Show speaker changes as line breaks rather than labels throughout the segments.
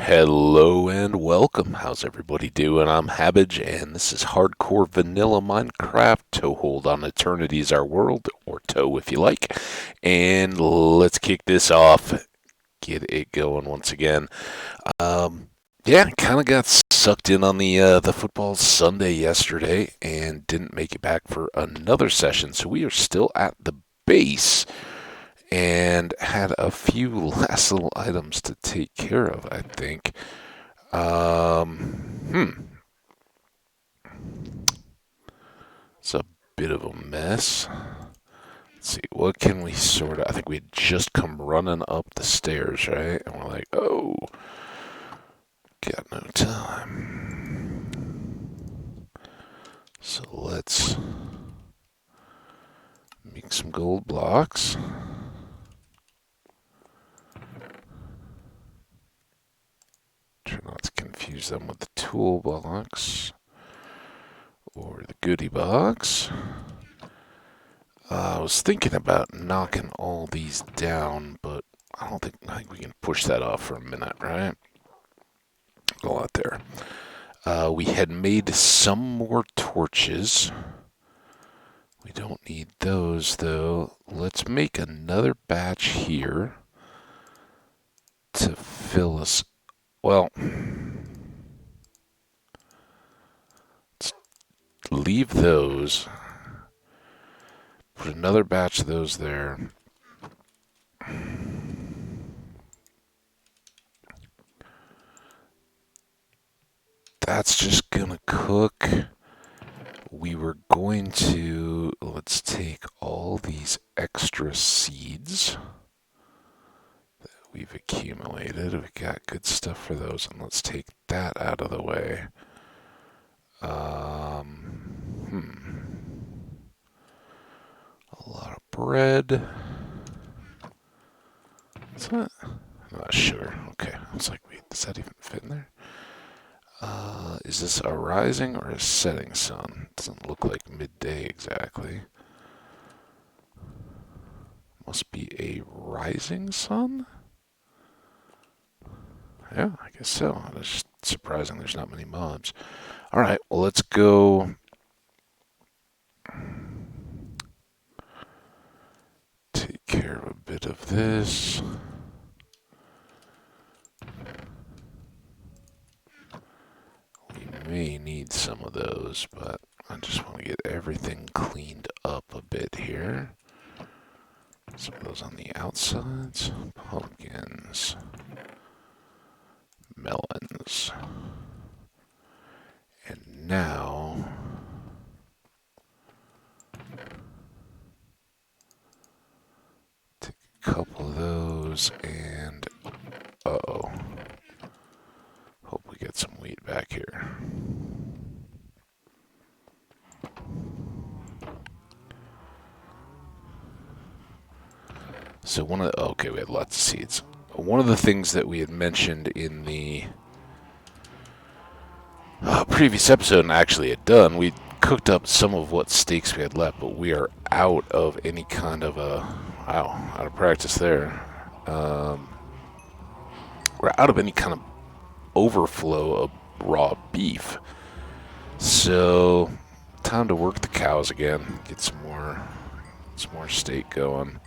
Hello and welcome. How's everybody doing? I'm Hambbage, and this is Hardcore Vanilla Minecraft. Toehold on Eternity's our world, or Toe if you like. And let's kick this off. Get it going once again. Yeah, kind of got sucked in on the football Sunday yesterday, and didn't make it back for another session. So we are still at the base and had a few last little items to take care of, I think. It's a bit of a mess. Let's see, what can we sort of... I think we had just come running up the stairs, right? And we're like, oh, got no time. So let's make some gold blocks. Try not to confuse them with the toolbox or the goodie box. I was thinking about knocking all these down, but I think we can push that off for a minute, right? Go out there. We had made some more torches. We don't need those, though. Let's make another batch here to fill us... Well, let's leave those. Put another batch of those there. That's just gonna cook. We were going to... Let's take all these extra seeds that we've accumulated. We got good stuff for those, and let's take that out of the way. A lot of bread. What's that? Not sugar. Okay. I was like, wait, does that even fit in there? Is this a rising or a setting sun? Doesn't look like midday exactly. Must be a rising sun? Yeah, I guess so. It's just surprising there's not many mobs. Alright, well, let's go... take care of a bit of this. We may need some of those, but I just want to get everything cleaned up a bit here. Some of those on the outsides. Pumpkins. Melons. And now... take a couple of those and... Uh-oh. Hope we get some wheat back here. So one of the... Okay, we had lots of seeds. One of the things that we had mentioned in the previous episode, and actually had done, we cooked up some of what steaks we had left, but we are out of any kind of a... Wow, out of practice there. We're out of any kind of overflow of raw beef. So, time to work the cows again. Get some more steak going.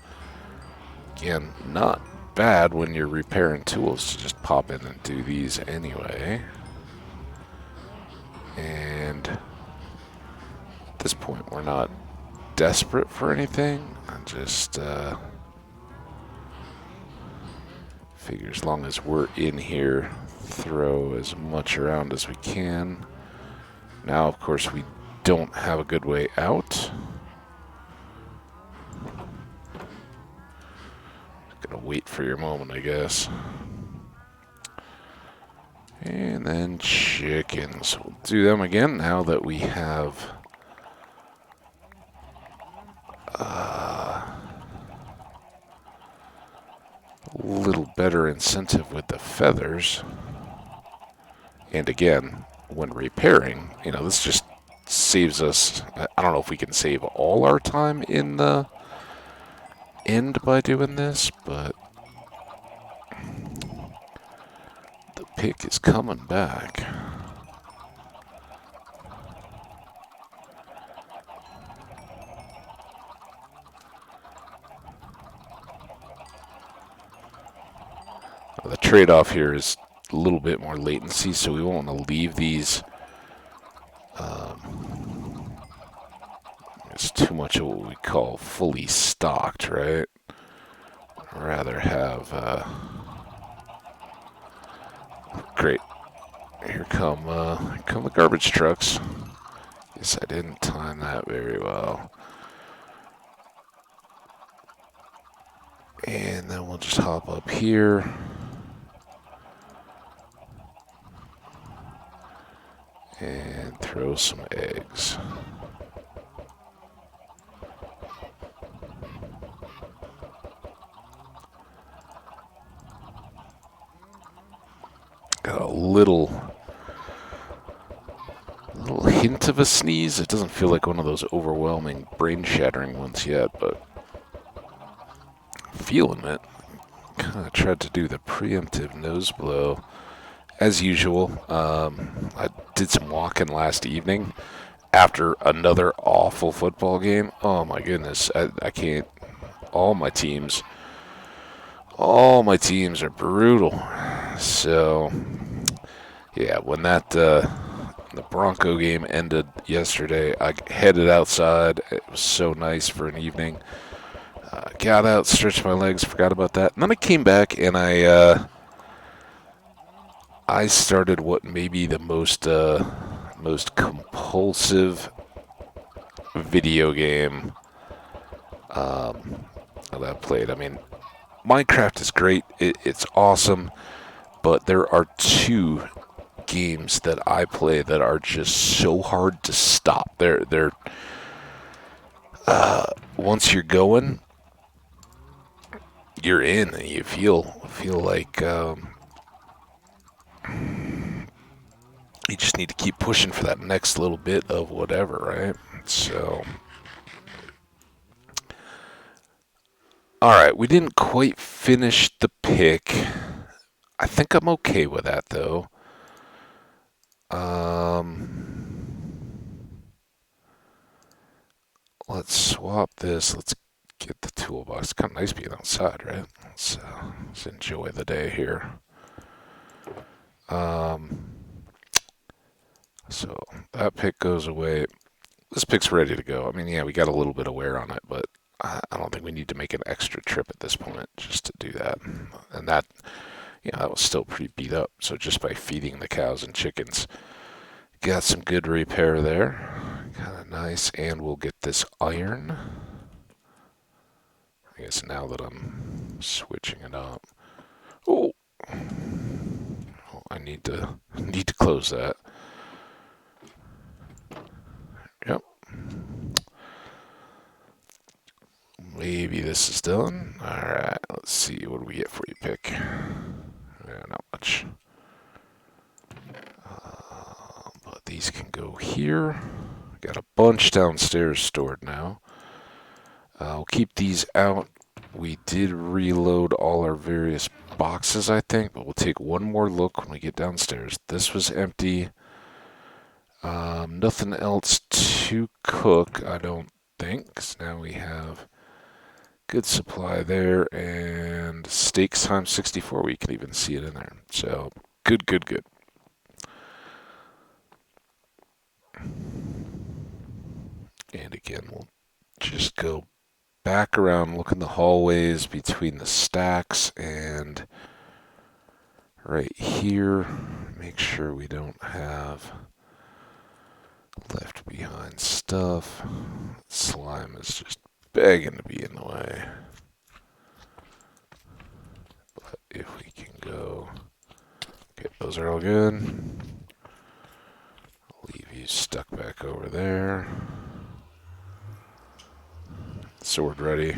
Again, not bad when you're repairing tools to just pop in and do these anyway. And at this point, we're not desperate for anything. I just figure as long as we're in here, throw as much around as we can. Now, of course, we don't have a good way out. Gotta wait for your moment, I guess. And then chickens. We'll do them again now that we have a little better incentive with the feathers. And again, when repairing, this just saves us... I don't know if we can save all our time in the end by doing this, but pick is coming back. The trade-off here is a little bit more latency, so we won't want to leave these. It's too much of what we call fully stocked, right? I'd rather have. Great. Here come the garbage trucks. Guess I didn't time that very well. And then we'll just hop up here. And throw some eggs. Got a little hint of a sneeze. It doesn't feel like one of those overwhelming, brain-shattering ones yet, but feeling it. Kind of tried to do the preemptive nose blow. As usual, I did some walking last evening after another awful football game. Oh my goodness, I can't. All my teams are brutal. So, yeah, when the Bronco game ended yesterday, I headed outside. It was so nice for an evening. Got out, stretched my legs, forgot about that. And then I came back and I started what may be the most compulsive video game that I've played. I mean, Minecraft is great. It's awesome. But there are two games that I play that are just so hard to stop. They're once you're going, you're in, and you feel like you just need to keep pushing for that next little bit of whatever, right? So, all right, we didn't quite finish the pick. I think I'm okay with that though. Let's swap this. Let's get the toolbox. It's kind of nice being outside, right? Let's enjoy the day here. So that pick goes away. This pick's ready to go. I mean, yeah, we got a little bit of wear on it, but I don't think we need to make an extra trip at this point just to do that. And that, that was still pretty beat up. So just by feeding the cows and chickens, got some good repair there. Kind of nice. And we'll get this iron. I guess now that I'm switching it up. Oh, I need to close that. Yep. Maybe this is done. Alright, let's see. What do we get for you, pick? Yeah, not much. But these can go here. Got a bunch downstairs stored now. I'll keep these out. We did reload all our various boxes, I think, but we'll take one more look when we get downstairs. This was empty. Nothing else to cook, I don't think, 'cause now we have good supply there, and steaks times 64, we can even see it in there. So, good. And again, we'll just go back around, look in the hallways between the stacks, and right here, make sure we don't have left behind stuff. Slime is just begging to be in the way. But if we can go... Okay, those are all good. I'll leave you stuck back over there. Sword ready.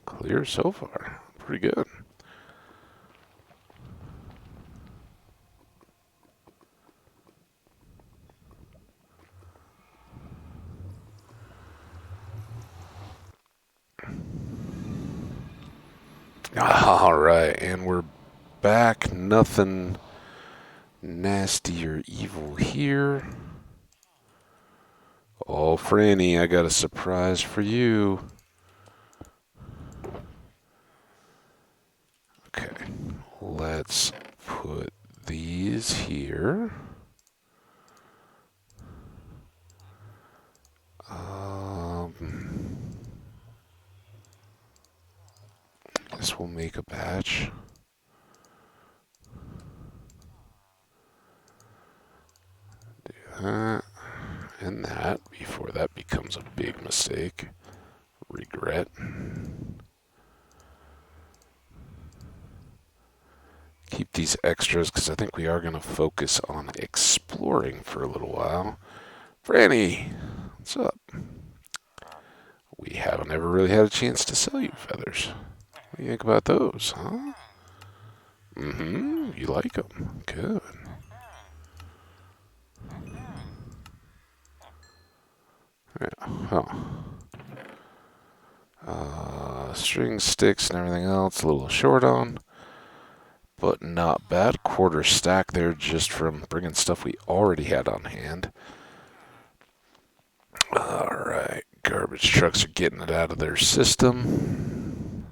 Clear so far. Pretty good. All right, and we're back. Nothing nasty or evil here. Oh, Franny, I got a surprise for you. Okay, let's put these here. Guess we'll make a batch. Do that and that before that becomes a big mistake. Regret. Keep these extras because I think we are going to focus on exploring for a little while. Franny, what's up? We haven't ever really had a chance to sell you feathers. What do you think about those, huh? Mm-hmm. You like them. Good. Yeah. Oh. String sticks and everything else, a little short on, but not bad. Quarter stack there just from bringing stuff we already had on hand. Alright, garbage trucks are getting it out of their system.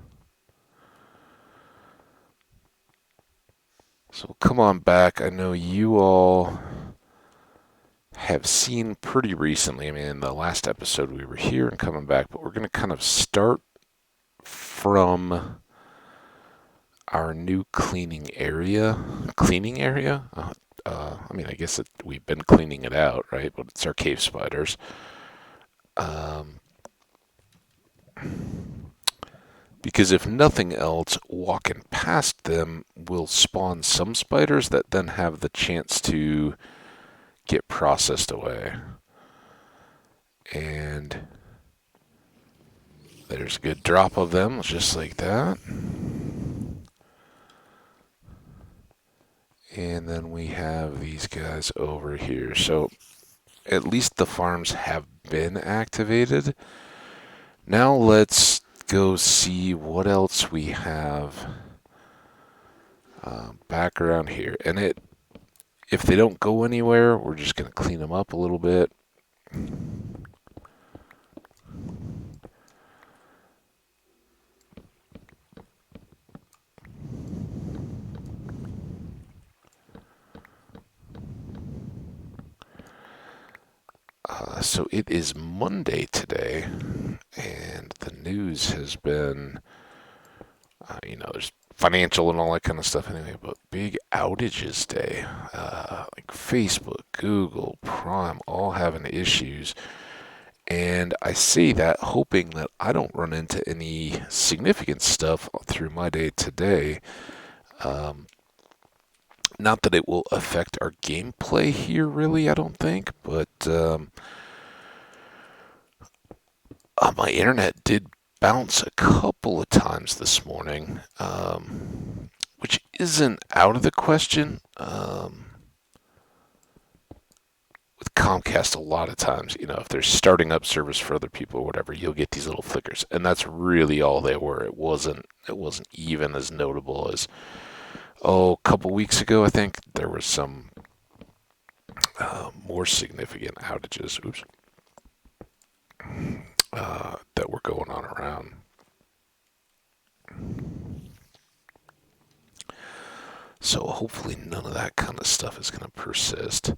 So come on back. I know you all have seen pretty recently. I mean, in the last episode we were here and coming back, but we're going to kind of start from our new cleaning area. Cleaning area? I mean, I guess we've been cleaning it out, right? But it's our cave spiders. Um, because if nothing else, walking past them will spawn some spiders that then have the chance to get processed away. And there's a good drop of them, just like that. And then we have these guys over here. So at least the farms have been activated. Now let's go see what else we have back around here. And if they don't go anywhere, we're just going to clean them up a little bit. So it is Monday today, and the news has been, there's financial and all that kind of stuff anyway, but big outages day. Like Facebook, Google, Prime, all having issues. And I say that hoping that I don't run into any significant stuff through my day today. Not that it will affect our gameplay here, really, I don't think, but my internet did bounce a couple of times this morning, which isn't out of the question. With Comcast, a lot of times, if they're starting up service for other people or whatever, you'll get these little flickers, and that's really all they were. It wasn't even as notable as a couple weeks ago. I think there was some more significant outages. Oops. That were going on around. So hopefully none of that kind of stuff is going to persist.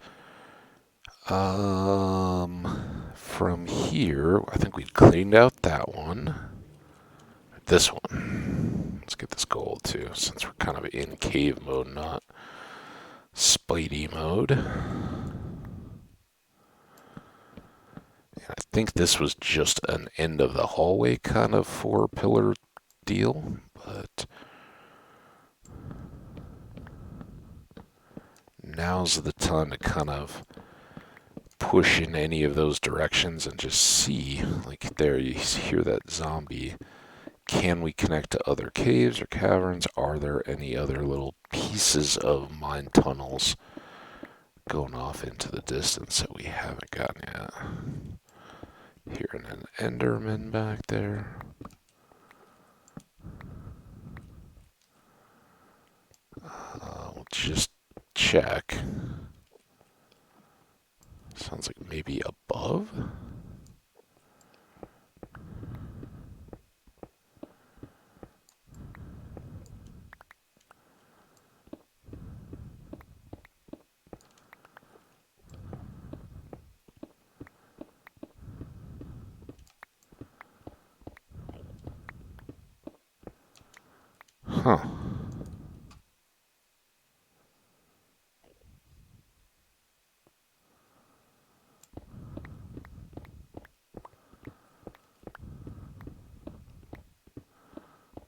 From here, I think we cleaned out that one. This one. Let's get this gold too, since we're kind of in cave mode, not Spidey mode. And I think this was just an end of the hallway kind of 4-pillar deal, but now's the time to kind of push in any of those directions and just see, like there you hear that zombie. Can we connect to other caves or caverns? Are there any other little pieces of mine tunnels going off into the distance that we haven't gotten yet? Hearing an Enderman back there. just check. Sounds like maybe above? Huh.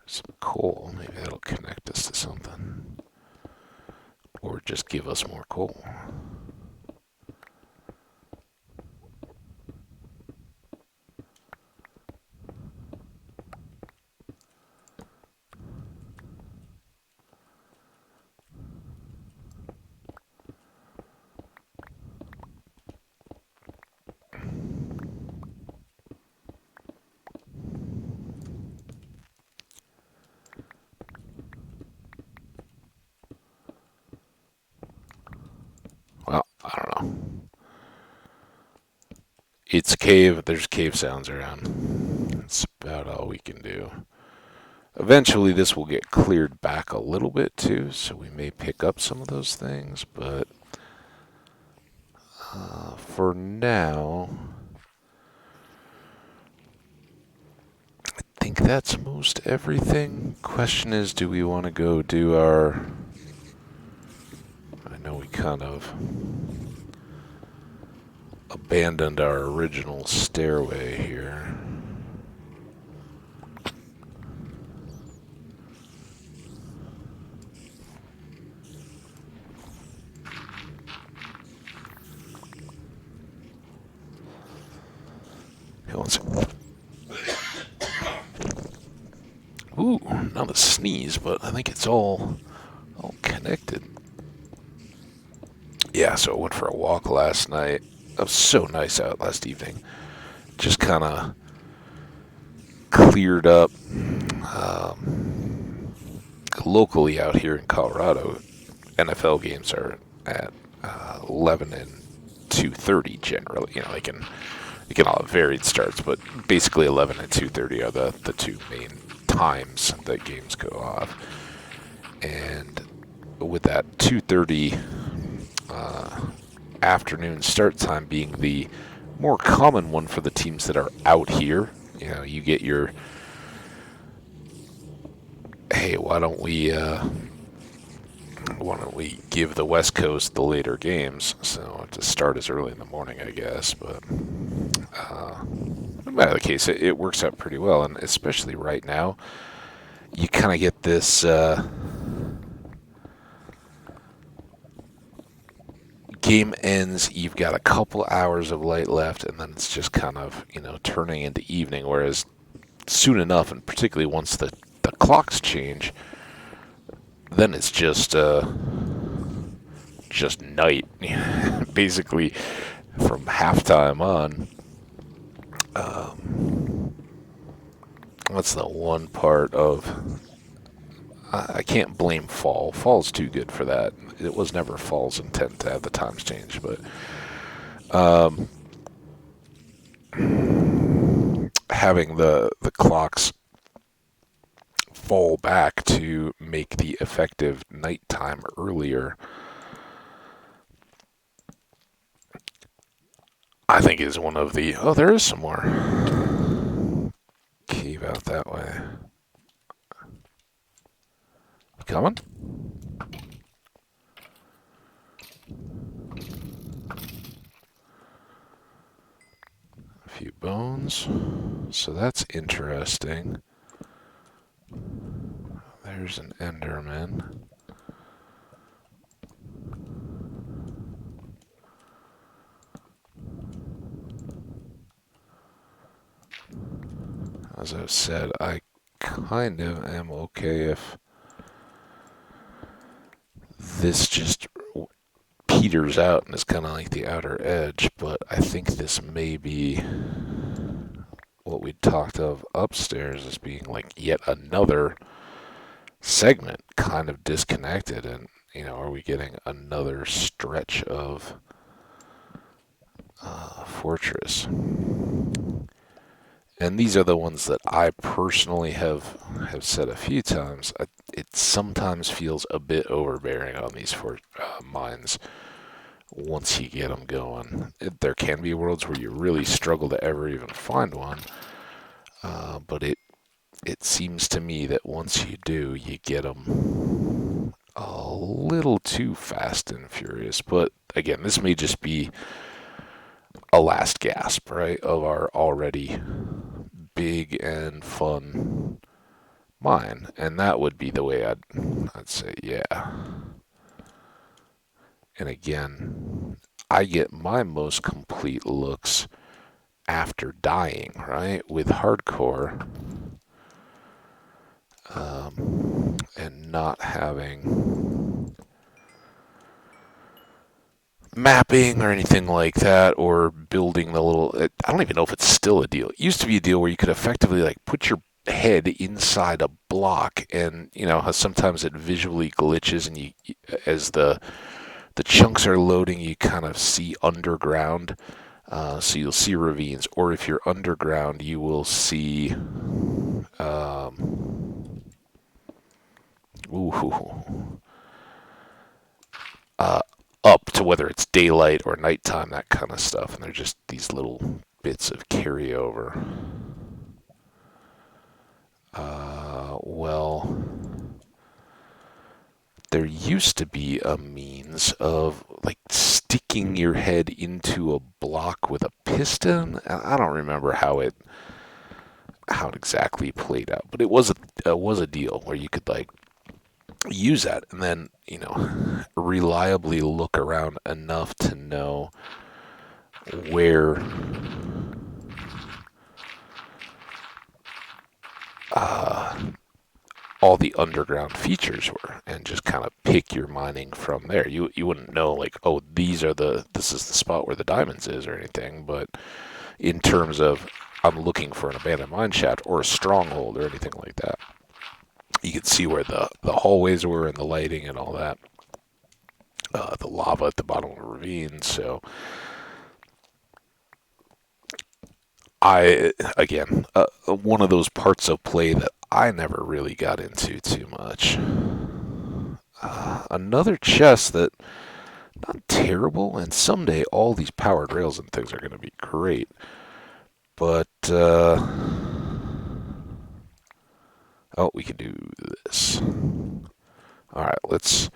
Some coal. Maybe that'll connect us to something. Or just give us more coal. Well, I don't know. It's a cave. There's cave sounds around. That's about all we can do. Eventually, this will get cleared back a little bit too, so we may pick up some of those things. But for now, I think that's most everything. Question is, do we want to go do our... I know we kind of abandoned our original stairway here. Hey, one second. Ooh, not a sneeze, but I think it's all connected. Yeah, so I went for a walk last night. It was so nice out last evening. Just kind of cleared up. Locally out here in Colorado, NFL games are at 11 and 2:30 generally. You know, they can all have varied starts, but basically 11 and 2:30 are the two main times that games go off. And with that 2:30 afternoon start time being the more common one for the teams that are out here, you know, you get your, hey, why don't we give the West Coast the later games, so to start as early in the morning, I guess. But no matter the case, it works out pretty well, and especially right now, you kind of get this game ends, you've got a couple hours of light left, and then it's just kind of, you know, turning into evening, whereas soon enough, and particularly once the clocks change, then it's just night. Basically, from halftime on. That's the one part of... I can't blame fall. Fall's too good for that. It was never fall's intent to have the times change, but having the clocks fall back to make the effective nighttime earlier, I think is one of the... Oh, there is some more cave out that way. You coming? A few bones. So that's interesting. There's an Enderman. As I've said, I kind of am okay if this just peters out and is kind of like the outer edge, but I think this may be what we talked of upstairs as being like yet another segment kind of disconnected, and are we getting another stretch of fortress? And these are the ones that I personally have said a few times. It sometimes feels a bit overbearing on these mines once you get them going. There can be worlds where you really struggle to ever even find one, but it seems to me that once you do, you get them a little too fast and furious. But again, this may just be a last gasp, right, of our already big and fun mine, and that would be the way I'd say, yeah. And again, I get my most complete looks after dying, right, with hardcore, and not having mapping or anything like that, or building the little. I don't even know if it's still a deal. It used to be a deal where you could effectively like put your head inside a block, and how sometimes it visually glitches, and as the chunks are loading, you kind of see underground. So you'll see ravines, or if you're underground, you will see. Ooh, uh, Up to whether it's daylight or nighttime, that kind of stuff, and they're just these little bits of carryover. Well, there used to be a means of like sticking your head into a block with a piston. I don't remember how it exactly played out, but it was a deal where you could like use that and then reliably look around enough to know where all the underground features were, and just kind of pick your mining from there. You wouldn't know like, oh, this is the spot where the diamonds is or anything, but in terms of I'm looking for an abandoned mine shaft or a stronghold or anything like that, you could see where the hallways were and the lighting and all that. The lava at the bottom of the ravine. So again, one of those parts of play that I never really got into too much. Another chest that not terrible, and someday all these powered rails and things are going to be great. But oh, we can do this. All right, let's,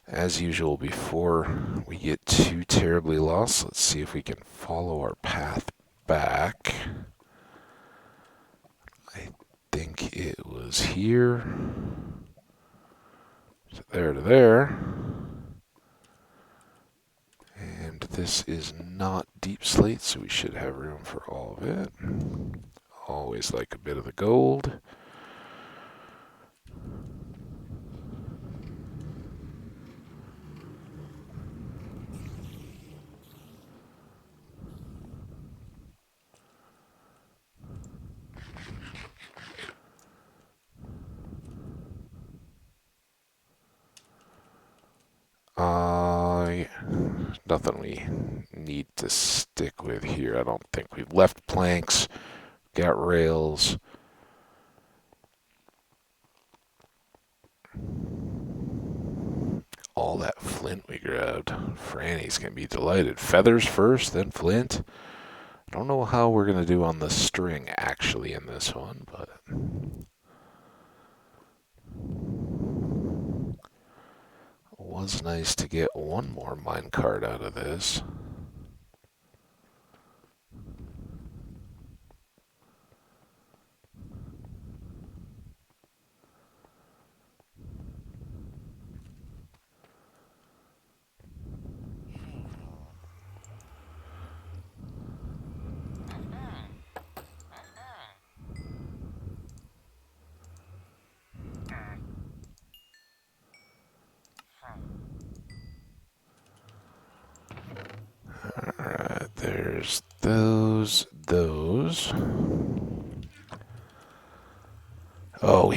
as usual, before we get too terribly lost, let's see if we can follow our path back. I think it was here. So there to there. And this is not deep slate, so we should have room for all of it. Always like a bit of the gold. Yeah. Nothing we need to stick with here. I don't think we've left planks, got rails. All that flint we grabbed. Franny's gonna be delighted. Feathers first, then flint. I don't know how we're gonna do on the string actually in this one, but it was nice to get one more minecart out of this. Alright, there's those. Oh,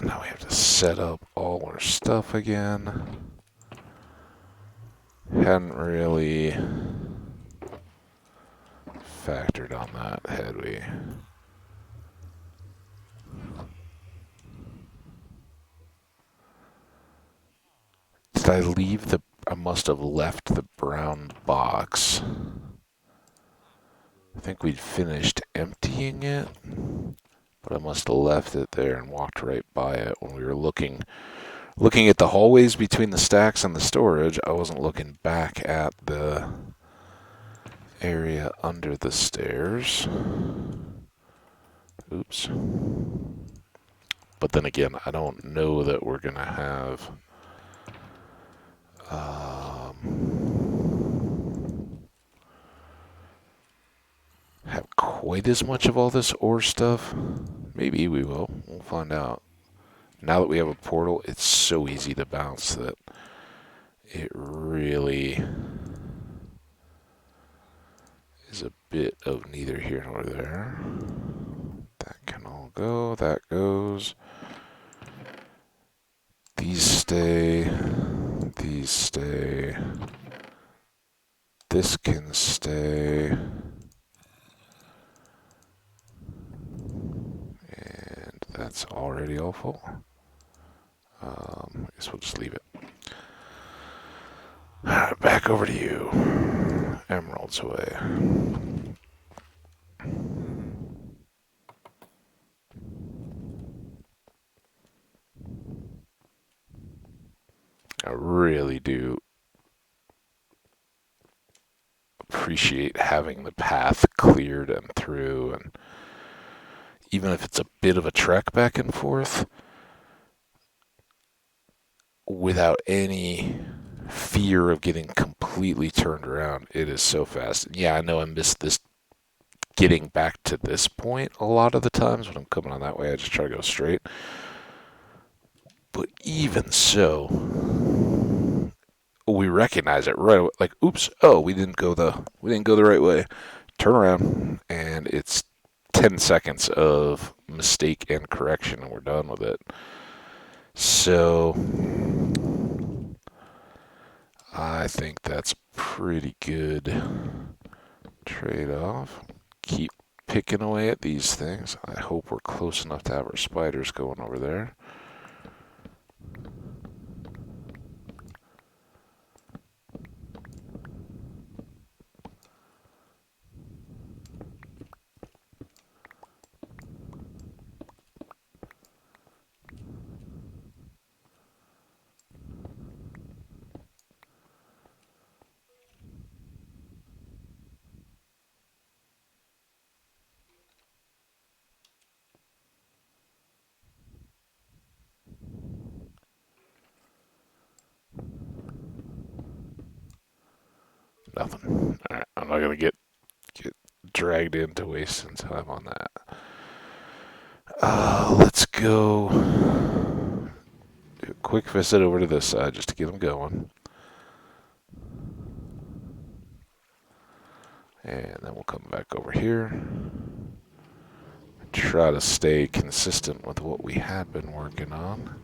now we have to set up all our stuff again. Hadn't really factored on that, had we? Did I leave the... I must have left the brown box. I think we'd finished emptying it, but I must have left it there and walked right by it when we were looking at the hallways between the stacks and the storage. I wasn't looking back at the area under the stairs. Oops. But then again, I don't know that we're going to have quite as much of all this ore stuff. Maybe we will. We'll find out. Now that we have a portal, it's so easy to bounce that it really is a bit of neither here nor there. That can all go. That goes. These stay. These stay. This can stay. And that's already all full. I guess we'll just leave it. Alright, back over to you. Emeralds away. I really do appreciate having the path cleared and through, and even if it's a bit of a trek back and forth, without any fear of getting completely turned around. It is so fast. Yeah, I know I missed this getting back to this point a lot of the times when I'm coming on that way. I just try to go straight. But even so, we recognize it right away. Like, oops, oh, we didn't go the right way. Turn around, and it's 10 seconds of mistake and correction, and we're done with it. So I think that's pretty good trade-off. Keep picking away at these things. I hope we're close enough to have our spiders going over there. Nothing. All right, I'm not gonna get dragged into wasting time on that. Let's go do a quick visit over to this side just to get them going. And then we'll come back over here. Try to stay consistent with what we had been working on.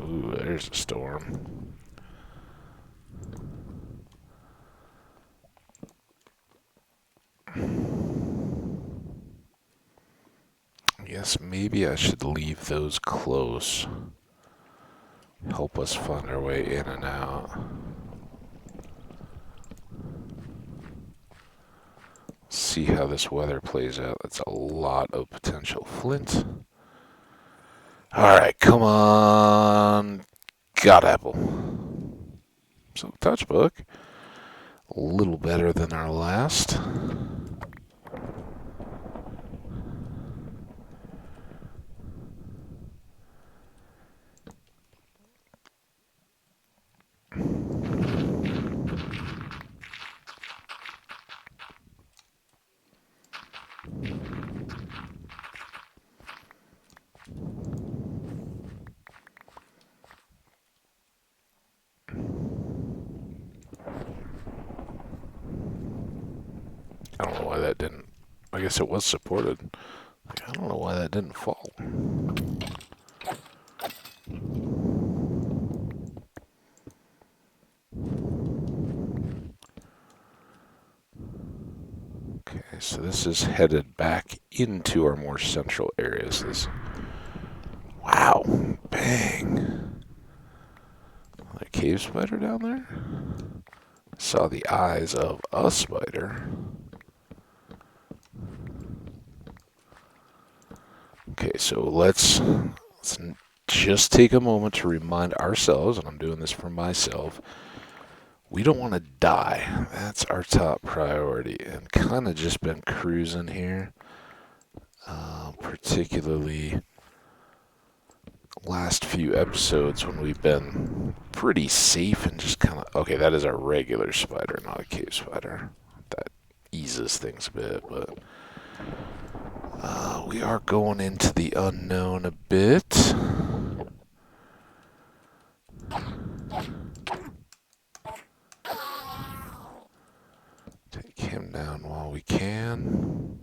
Ooh, there's a storm. I guess maybe I should leave those close. Help us find our way in and out. See how this weather plays out. That's a lot of potential flint. Alright, come on. God apple. So, touch book. A little better than our last. I don't know why that didn't. I guess it was supported. I don't know why that didn't fall. Okay, so this is headed back into our more central areas. Wow, bang. A cave spider down there? Saw the eyes of a spider. Okay, so let's just take a moment to remind ourselves, and I'm doing this for myself, we don't want to die. That's our top priority. And kind of just been cruising here, particularly last few episodes when we've been pretty safe and just kind of, okay, that is a regular spider, not a cave spider. That eases things a bit, but we are going into the unknown a bit. Take him down while we can.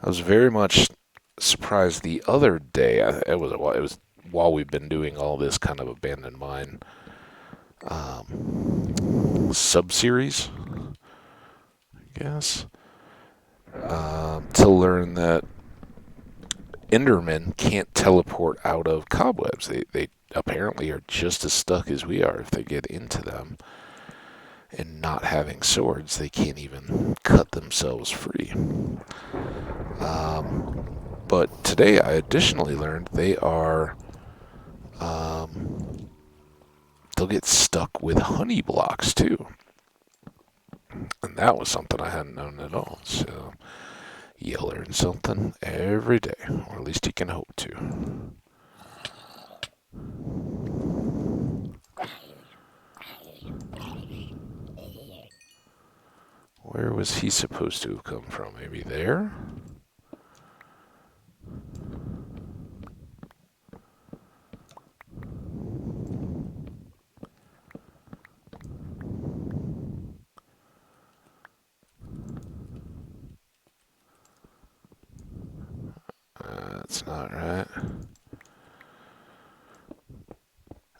I was very much surprised the other day. It was while we've been doing all this kind of abandoned mine sub-series, I guess, to learn that Endermen can't teleport out of cobwebs. They apparently are just as stuck as we are if they get into them. And not having swords, they can't even cut themselves free. But today I additionally learned they'll get stuck with honey blocks too. And that was something I hadn't known at all. So you learn something every day, or at least you can hope to. Where was he supposed to have come from? Maybe there? That's not right.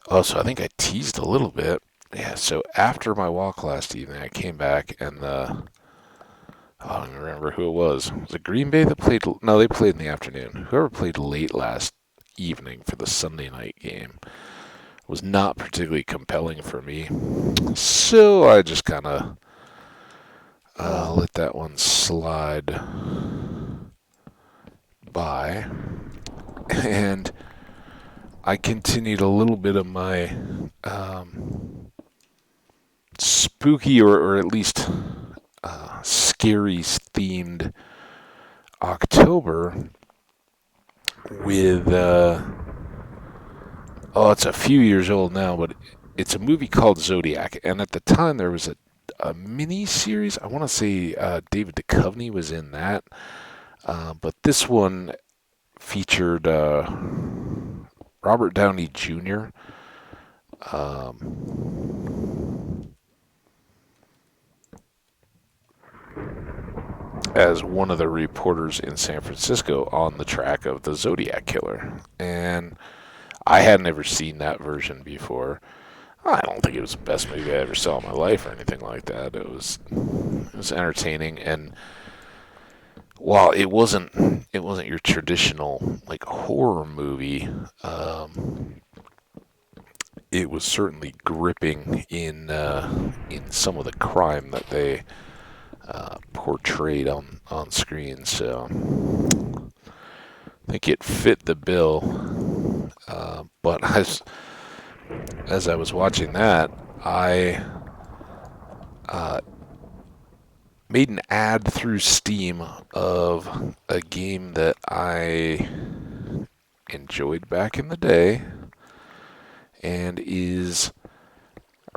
Oh, so I think I teased a little bit. Yeah, so after my walk last evening, I came back and I don't even remember who it was. Was it Green Bay that played? No, they played in the afternoon. Whoever played late last evening for the Sunday night game was not particularly compelling for me. So I just kind of let that one slide by. And I continued a little bit of my spooky or at least scary themed October with it's a few years old now, but it's a movie called Zodiac, and at the time there was a mini series. I want to say David Duchovny was in that, but this one featured Robert Downey Jr. As one of the reporters in San Francisco on the track of the Zodiac Killer. And I had never seen that version before. I don't think it was the best movie I ever saw in my life or anything like that. It was entertaining, and while it wasn't your traditional like horror movie, it was certainly gripping in some of the crime that they portrayed on screen. So I think it fit the bill. But as I was watching that, I made an ad through Steam of a game that I enjoyed back in the day and is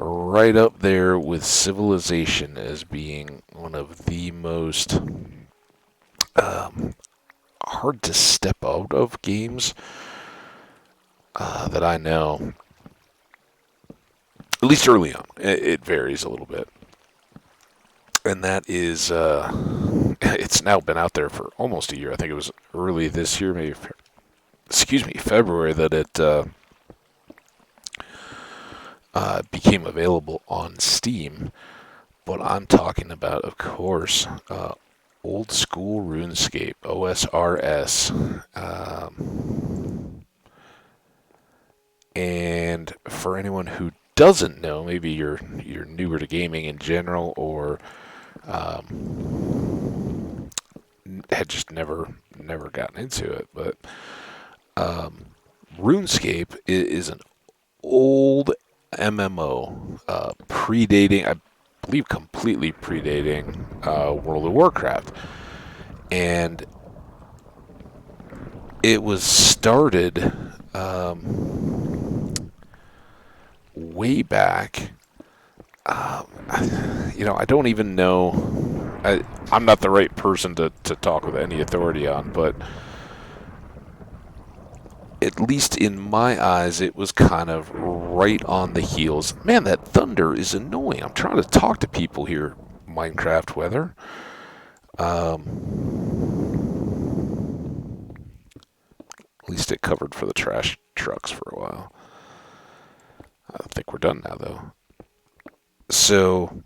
right up there with Civilization as being one of the most hard to step out of games that I know. At least early on. It varies a little bit. and that is it's now been out there for almost a year. I think it was early this year, maybe excuse me, February, that it became available on Steam. But I'm talking about, of course, old school RuneScape, OSRS. And for anyone who doesn't know, maybe you're newer to gaming in general, or had just never gotten into it. But RuneScape is an old MMO, predating, I believe, completely predating World of Warcraft, and it was started way back. I don't even know. I'm not the right person to talk with any authority on, but at least in my eyes, it was kind of right on the heels. Man, that thunder is annoying. I'm trying to talk to people here, Minecraft weather. At least it covered for the trash trucks for a while. I think we're done now, though. So,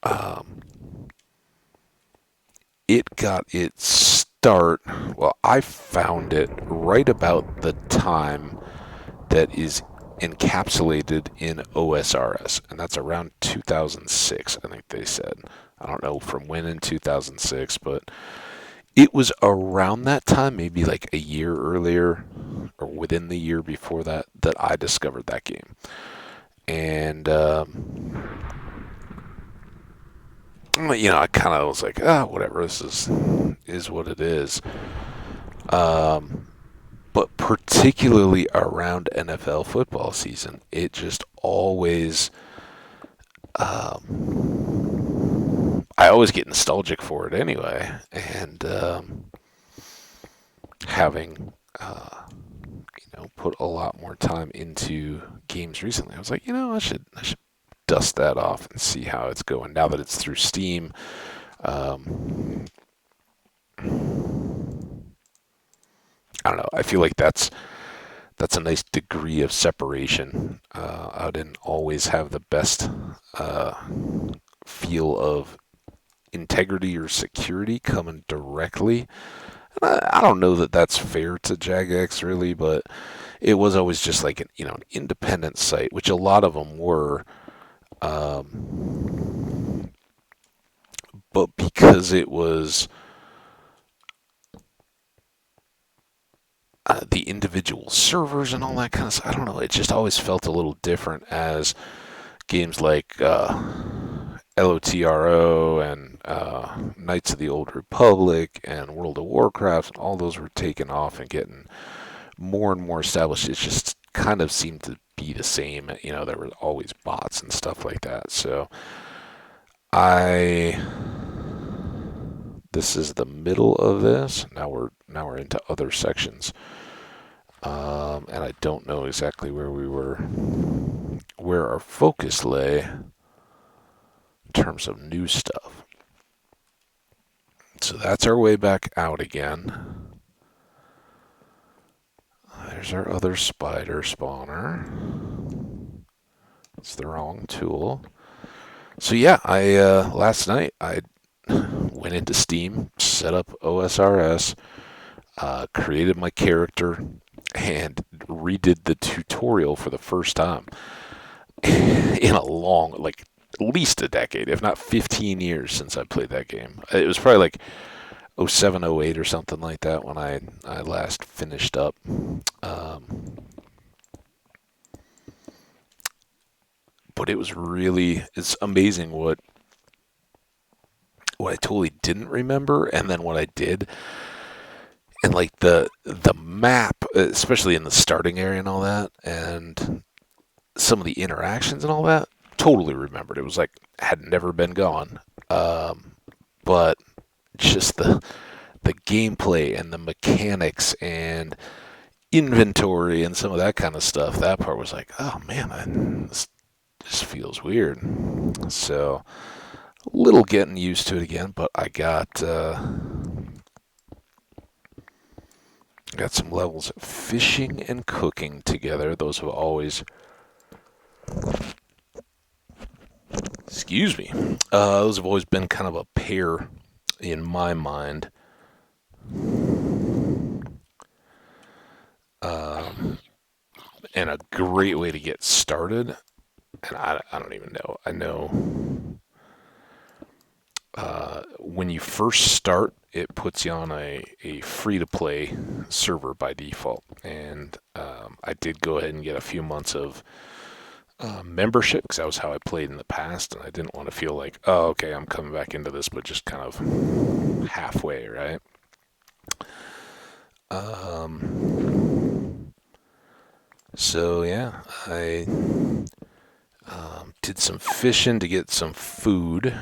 um, it got its start. Well, I found it right about the time that is encapsulated in OSRS, and that's around 2006, I think they said. I don't know from when in 2006, but it was around that time, maybe like a year earlier, or within the year before that, that I discovered that game. And, I kind of was like, whatever, this is what it is. Um, but particularly around NFL football season, it just always, I always get nostalgic for it anyway. And having, put a lot more time into games recently, I was like, I should dust that off and see how it's going now that it's through Steam. Um, I don't know. I feel like that's a nice degree of separation. I didn't always have the best uh, feel of integrity or security coming directly. I don't know that that's fair to Jagex really, but it was always just like an independent site, which a lot of them were. Um, but because it was the individual servers and all that kind of stuff, I don't know. It just always felt a little different as games like LOTRO and Knights of the Old Republic and World of Warcraft, and all those were taken off and getting more and more established. It just kind of seemed to be the same. There were always bots and stuff like that. So I this is the middle of this. Now we're into other sections. And I don't know exactly where our focus lay in terms of new stuff. So that's our way back out again. There's our other spider spawner. It's the wrong tool. So yeah, I last night I went into Steam, set up OSRS, created my character, and redid the tutorial for the first time in a long, like at least a decade, if not 15 years since I played that game. It was probably like '07, '08 or something like that when I last finished up. But it's amazing what I totally didn't remember, and then what I did, and like the map, especially in the starting area and all that, and some of the interactions and all that, totally remembered. It was like had never been gone. But just the gameplay and the mechanics and inventory and some of that kind of stuff, that part was like, oh man, this just feels weird. So, a little getting used to it again, but I got some levels of fishing and cooking together. Those have always, excuse me, those have always been kind of a pair in my mind. And a great way to get started. And I don't even know. I know when you first start, it puts you on a free-to-play server by default. And I did go ahead and get a few months of membership because that was how I played in the past. And I didn't want to feel like, oh, okay, I'm coming back into this, but just kind of halfway, right? So, yeah, I did some fishing to get some food.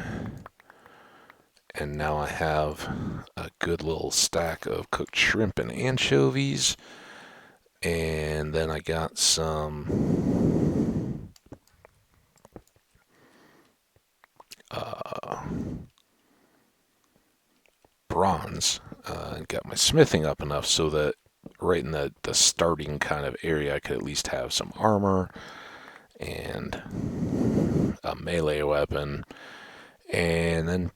And now I have a good little stack of cooked shrimp and anchovies. And then I got some bronze. And got my smithing up enough so that right in the starting kind of area I could at least have some armor and a melee weapon. And then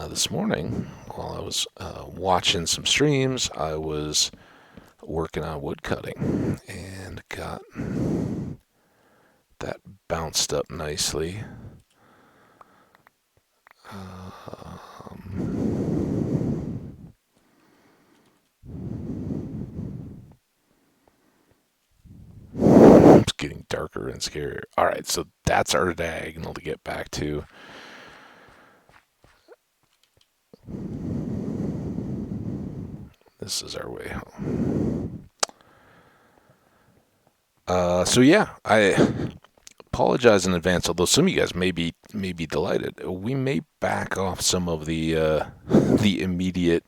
this morning, while I was watching some streams, I was working on wood cutting and got that bounced up nicely. It's getting darker and scarier. Alright, so that's our diagonal to get back to. This is our way home. So yeah, I apologize in advance. Although some of you guys may be delighted, we may back off some of the the immediate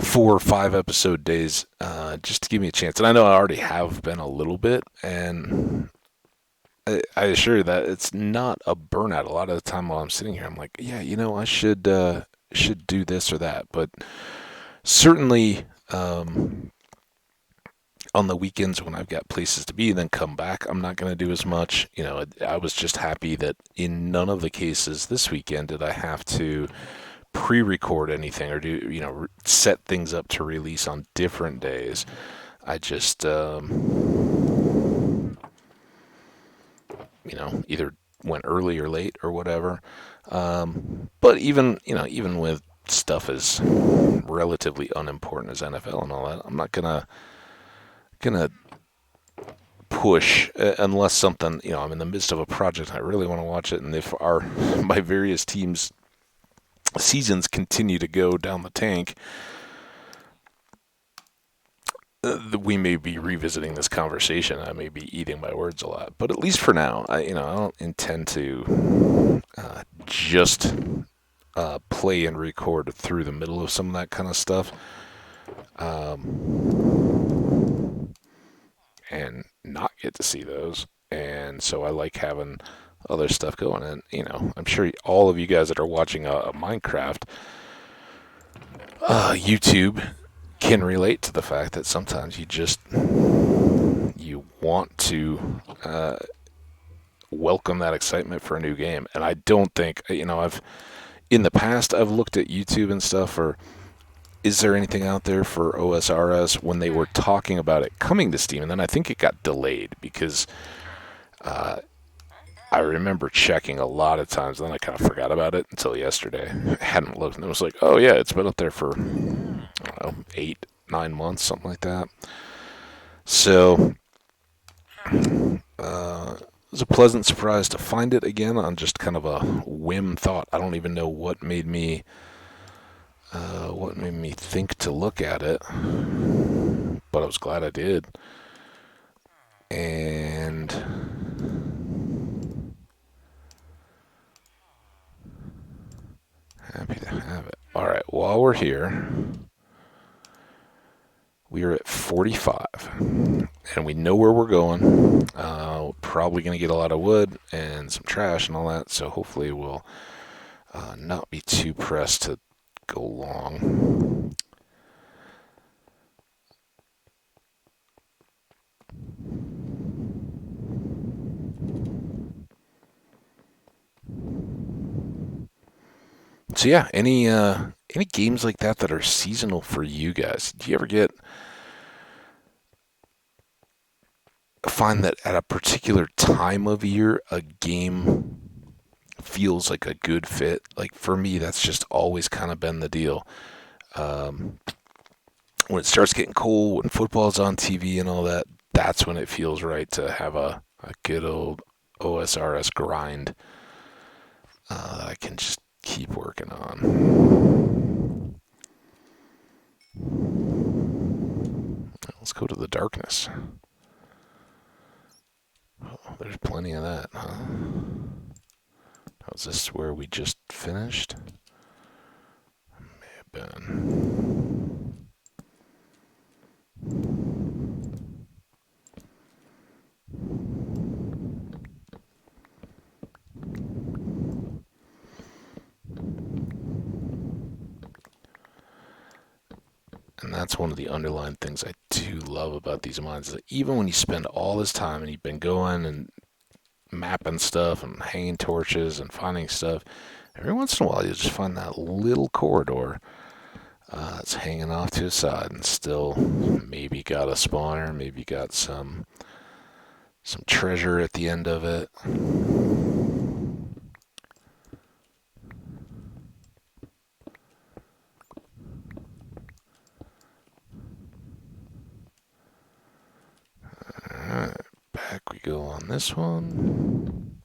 4 or 5 episode days, just to give me a chance. And I know I already have been a little bit, and I assure you that it's not a burnout. A lot of the time while I'm sitting here, I'm like, yeah, I should do this or that, but certainly. On the weekends when I've got places to be and then come back, I'm not going to do as much. I was just happy that in none of the cases this weekend did I have to pre-record anything or do, set things up to release on different days. I just, either went early or late or whatever. But even with stuff as relatively unimportant as NFL and all that, I'm not gonna push unless something, I'm in the midst of a project and I really want to watch it, and if my various teams' seasons continue to go down the tank, we may be revisiting this conversation. I may be eating my words a lot, but at least for now, I don't intend to just play and record through the middle of some of that kind of stuff. And not get to see those. And so I like having other stuff going. And, I'm sure all of you guys that are watching a Minecraft YouTube can relate to the fact that sometimes you want to welcome that excitement for a new game. And I don't think, in the past, I've looked at YouTube and stuff for, is there anything out there for OSRS when they were talking about it coming to Steam? And then I think it got delayed because I remember checking a lot of times, and then I kind of forgot about it until yesterday. I hadn't looked, and it was like, oh yeah, it's been up there for, I don't know, 8, 9 months, something like that. So it was a pleasant surprise to find it again on just kind of a whim thought. I don't even know what made me think to look at it, but I was glad I did. And happy to have it. All right, while we're here, we are at 45, and we know where we're going. probably going to get a lot of wood and some trash and all that, so hopefully we'll not be too pressed to go long. So yeah, any games like that are seasonal for you guys? Do you ever find that at a particular time of year a game feels like a good fit? Like for me, that's just always kind of been the deal. Um, when it starts getting cold, when football's on TV and all that, that's when it feels right to have a good old OSRS grind that I can just keep working on. Let's go to the darkness. Oh, there's plenty of that, huh? Was this where we just finished? May have been. And that's one of the underlying things I do love about these mines. Is that even when you spend all this time and you've been going and mapping stuff and hanging torches and finding stuff, every once in a while you just find that little corridor that's hanging off to the side and still maybe got a spawner, maybe got some treasure at the end of it. Alright, back we go on this one.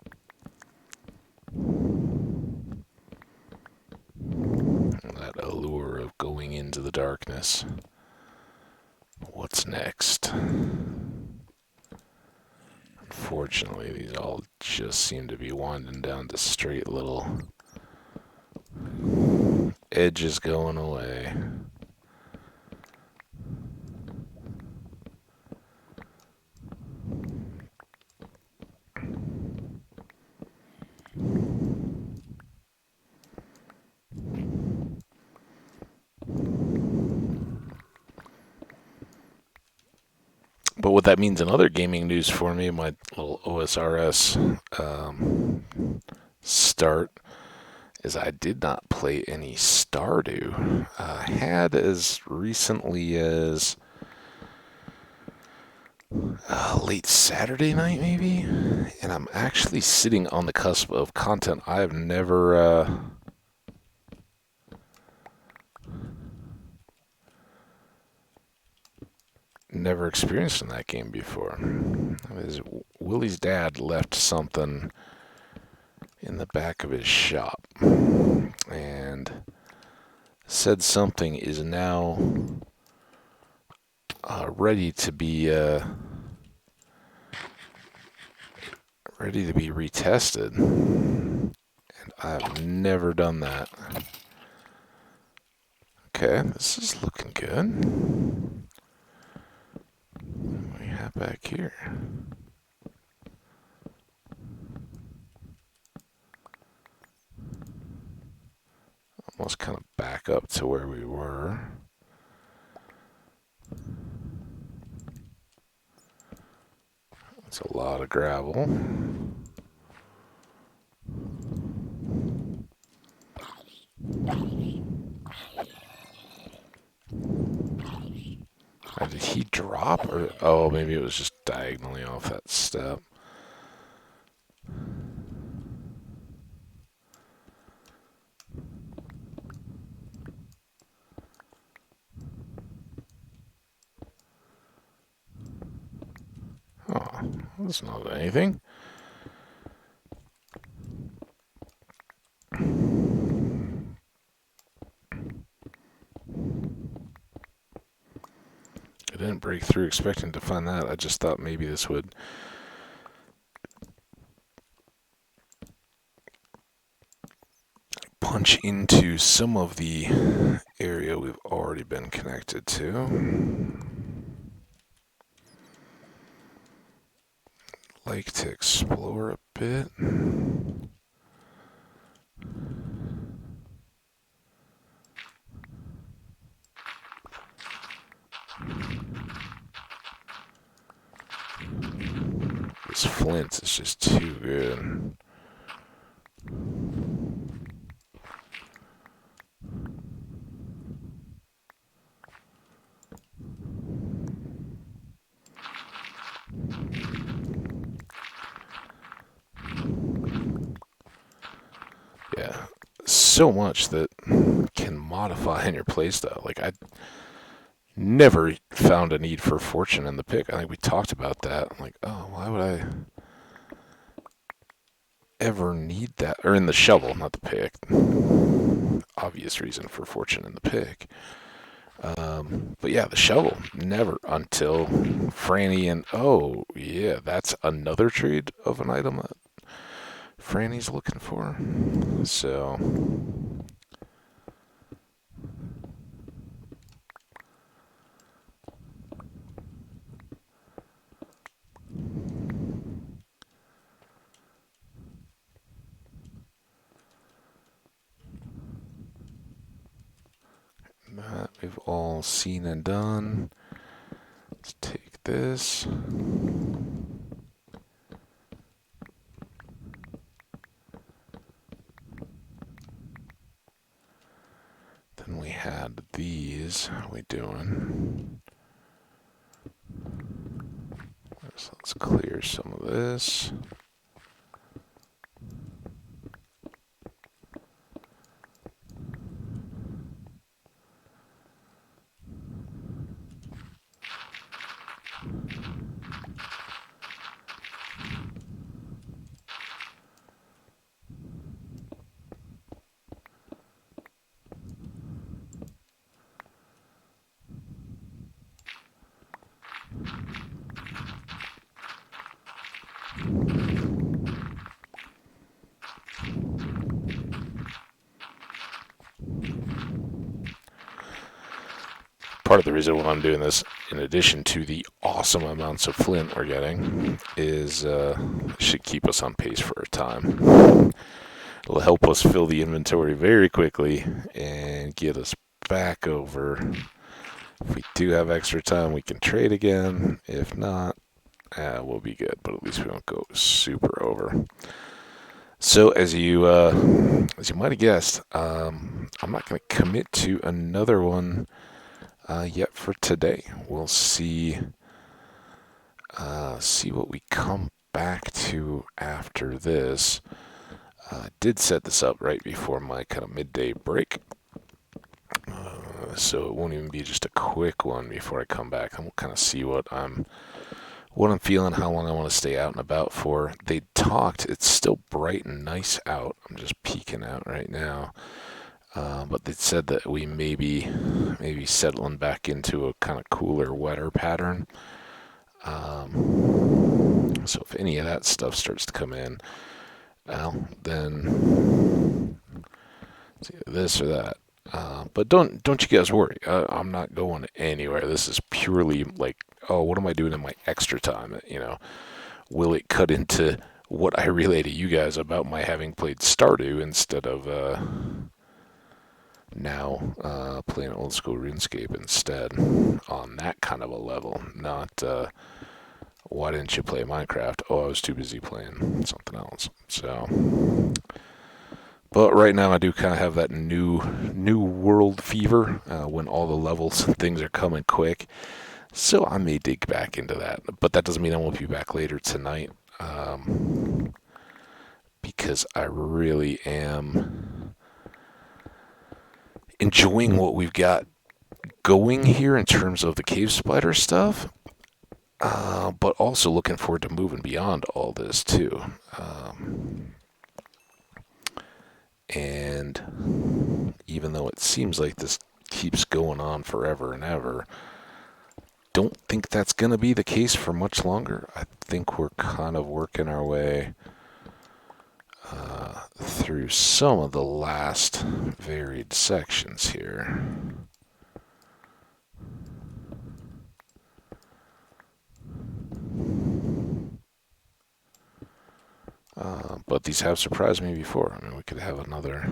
That allure of going into the darkness. What's next? Unfortunately, these all just seem to be winding down to straight little edges going away. But what that means in other gaming news for me, my little OSRS start, is I did not play any Stardew. I had as recently as late Saturday night, maybe, and I'm actually sitting on the cusp of content I've never experienced in that game before. Willie's dad left something in the back of his shop and said something is now ready to be retested, and I've never done that. Okay, this is looking good. What do we have back here? Almost kind of back up to where we were. That's a lot of gravel. Did he drop? Or oh, maybe it was just diagonally off that step. Oh, that's not anything. I didn't break through expecting to find that. I just thought maybe this would punch into some of the area we've already been connected to. like to explore a bit. This flint is just too good. Yeah, so much that can modify in your playstyle. Like, I never found a need for fortune in the pick. I think we talked about that. I'm like, oh, why would I ever need that? Or in the shovel, not the pick. Obvious reason for fortune in the pick. But yeah, the shovel, never until Franny and oh yeah, that's another trade of an item that Franny's looking for. So that we've all seen and done. Let's take this. Then we had these. How are we doing? So let's clear some of this. Part of the reason why I'm doing this, in addition to the awesome amounts of flint we're getting, is should keep us on pace for a time. It'll help us fill the inventory very quickly and get us back over. If we do have extra time, we can trade again. If not, we'll be good, but at least we don't go super over. So as you might have guessed, I'm not going to commit to another one yet for today. We'll see what we come back to after this. Did set this up right before my kind of midday break, so it won't even be just a quick one before I come back. And we'll kind of see what I'm feeling, how long I want to stay out and about for. They talked. It's still bright and nice out. I'm just peeking out right now. But they said that we maybe settling back into a kind of cooler, wetter pattern. So if any of that stuff starts to come in, well, then it's either this or that. But don't you guys worry. I'm not going anywhere. This is purely like, oh, what am I doing in my extra time? Will it cut into what I relay to you guys about my having played Stardew instead of now playing old school RuneScape instead on that kind of a level? Not why didn't you play Minecraft? Oh, I was too busy playing something else. So. But right now I do kind of have that new world fever when all the levels and things are coming quick. So I may dig back into that. But that doesn't mean I won't be back later tonight. Because I really am enjoying what we've got going here in terms of the cave spider stuff. But also looking forward to moving beyond all this too. And even though it seems like this keeps going on forever and ever, don't think that's going to be the case for much longer. I think we're kind of working our way through some of the last varied sections here. But these have surprised me before. I mean, we could have another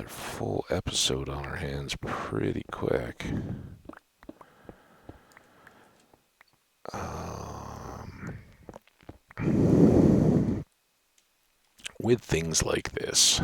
full episode on our hands pretty quick. With things like this.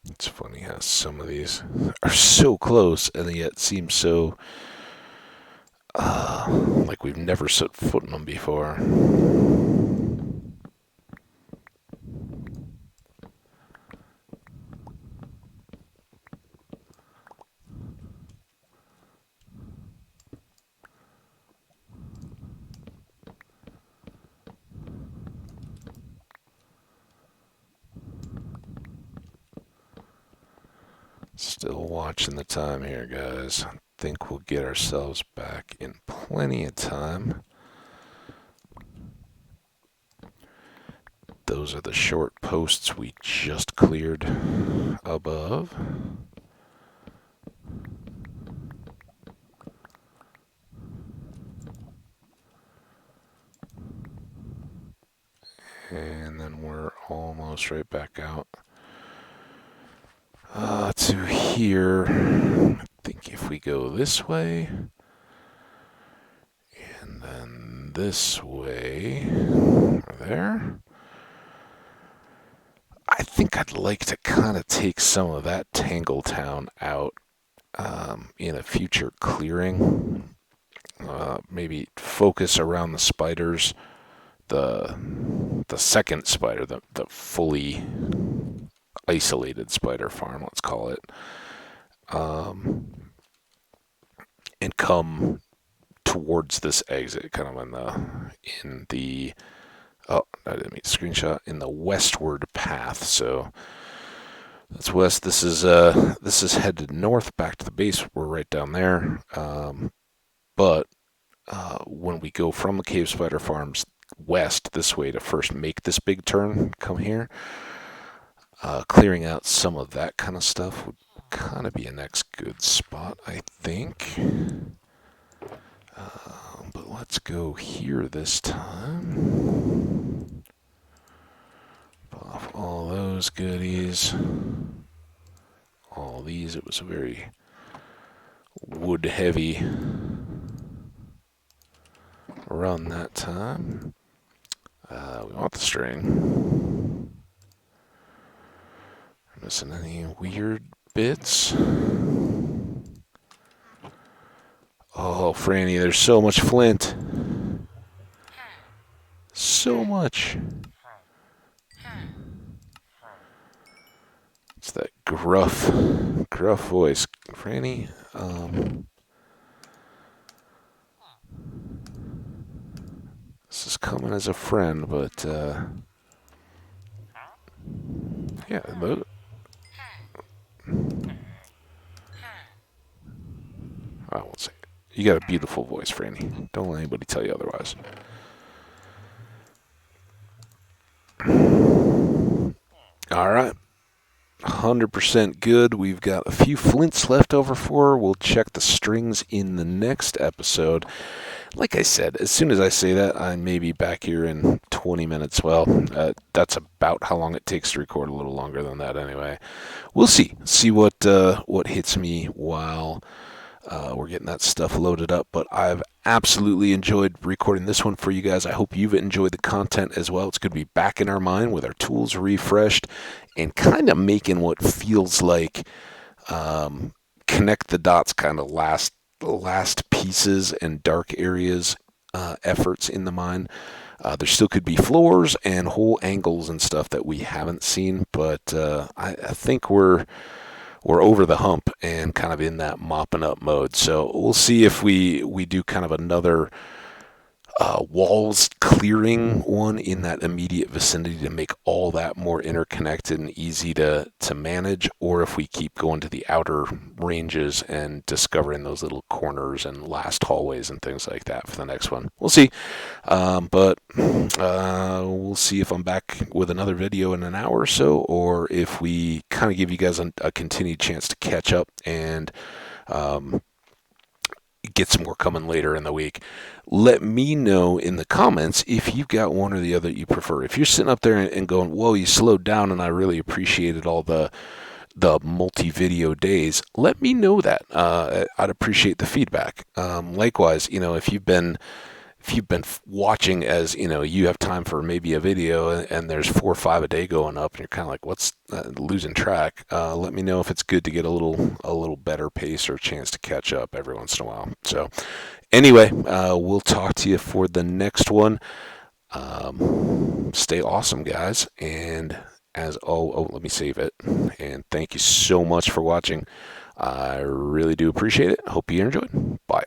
It's funny how some of these are so close and yet seem so like we've never set foot in them before. Still watching the time here, guys. I think we'll get ourselves back in plenty of time. Those are the short posts we just cleared above. And then we're almost right back out to here. I think if we go this way and then this way, there. I think I'd like to kind of take some of that Tangletown out in a future clearing. Maybe focus around the spiders, the second spider, the fully isolated spider farm, let's call it, and come towards this exit, kind of in the oh, I didn't mean to screenshot, in the westward path. So that's west. This is headed north back to the base. We're right down there. But when we go from the cave spider farms west this way to first make this big turn, come here, clearing out some of that kind of stuff would kind of be a next good spot, I think. But let's go here this time. Pull off all those goodies. All these, it was a very wood heavy run that time. We want the string. Missing any weird bits? Oh, Franny, there's so much flint. So much. It's that gruff voice. Franny, this is coming as a friend, but, yeah, I won't say it. You got a beautiful voice, Franny. Don't let anybody tell you otherwise. All right. 100% good. We've got a few flints left over for her. We'll check the strings in the next episode. Like I said, as soon as I say that, I may be back here in 20 minutes. Well, that's about how long it takes to record, a little longer than that anyway. We'll see. See what hits me while we're getting that stuff loaded up. But I've absolutely enjoyed recording this one for you guys. I hope you've enjoyed the content as well. It's good to be back in our mind with our tools refreshed and kind of making what feels like connect the dots kind of last pieces and dark areas efforts in the mine. There still could be floors and whole angles and stuff that we haven't seen, but I think we're over the hump and kind of in that mopping up mode. So we'll see if we do kind of another walls clearing one in that immediate vicinity to make all that more interconnected and easy to manage, or if we keep going to the outer ranges and discovering those little corners and last hallways and things like that for the next one. We'll see. But we'll see if I'm back with another video in an hour or so, or if we kind of give you guys a continued chance to catch up and get some more coming later in the week. Let me know in the comments if you've got one or the other you prefer. If you're sitting up there and going, whoa, you slowed down and I really appreciated all the multi-video days, let me know that. I'd appreciate the feedback. Likewise, if you've been watching as you have time for maybe a video and there's 4 or 5 a day going up and you're kind of like what's losing track, let me know if it's good to get a little better pace or a chance to catch up every once in a while. So anyway, we'll talk to you for the next one. Stay awesome, guys, and let me save it, and thank you so much for watching. I really do appreciate it. Hope you enjoyed. Bye.